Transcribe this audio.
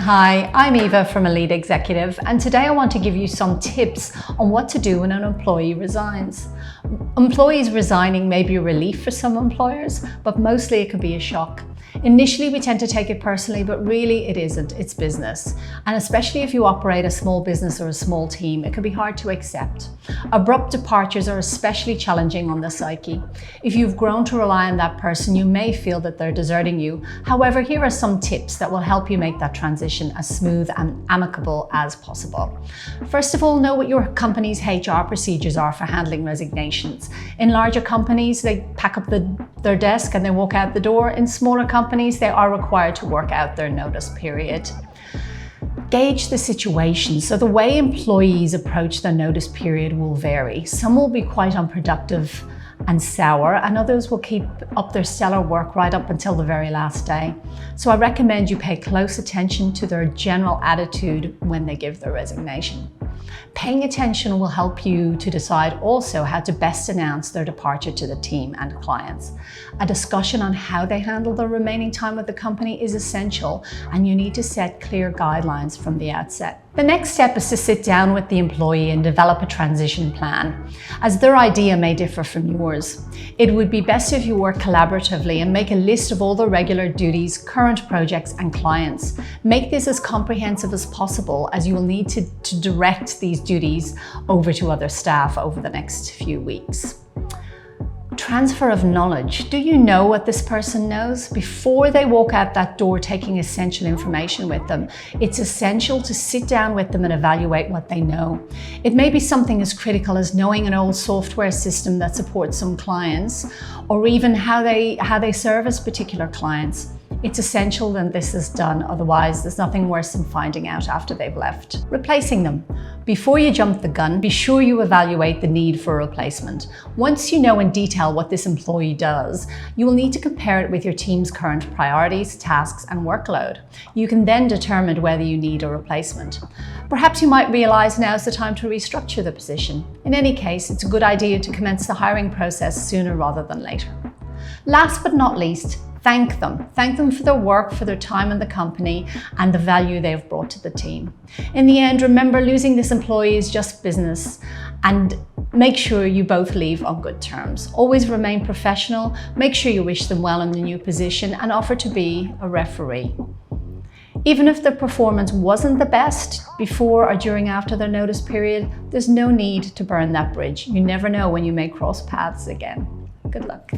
Hi, I'm Eva from Elite Executive, and today I want to give you some tips on what to do when an employee resigns. Employees resigning may be a relief for some employers, but mostly it can be a shock. Initially, we tend to take it personally, but really it isn't, it's business. And especially if you operate a small business or a small team, it can be hard to accept. Abrupt departures are especially challenging on the psyche. If you've grown to rely on that person, you may feel that they're deserting you. However, here are some tips that will help you make that transition as smooth and amicable as possible. First of all, know what your company's HR procedures are for handling resignations. In larger companies, they pack up their desk and they walk out the door. In smaller companies, they are required to work out their notice period. Gauge the situation. So the way employees approach their notice period will vary. Some will be quite unproductive and sour, and others will keep up their stellar work right up until the very last day. So I recommend you pay close attention to their general attitude when they give their resignation. Paying attention will help you to decide also how to best announce their departure to the team and clients. A discussion on how they handle the remaining time with the company is essential, and you need to set clear guidelines from the outset. The next step is to sit down with the employee and develop a transition plan, as their idea may differ from yours. It would be best if you work collaboratively and make a list of all the regular duties, current projects and clients. Make this as comprehensive as possible, as you will need to direct these duties over to other staff over the next few weeks. Transfer of knowledge. Do you know what this person knows? Before they walk out that door taking essential information with them, it's essential to sit down with them and evaluate what they know. It may be something as critical as knowing an old software system that supports some clients, or even how they service particular clients. It's essential that this is done, otherwise there's nothing worse than finding out after they've left. Replacing them. Before you jump the gun, be sure you evaluate the need for a replacement. Once you know in detail what this employee does, you will need to compare it with your team's current priorities, tasks and workload. You can then determine whether you need a replacement. Perhaps you might realize now's the time to restructure the position. In any case, it's a good idea to commence the hiring process sooner rather than later. Last but not least, thank them. Thank them for their work, for their time in the company, and the value they have brought to the team. In the end, remember, losing this employee is just business, and make sure you both leave on good terms. Always remain professional, make sure you wish them well in the new position, and offer to be a referee. Even if their performance wasn't the best before or during after their notice period, there's no need to burn that bridge. You never know when you may cross paths again. Good luck.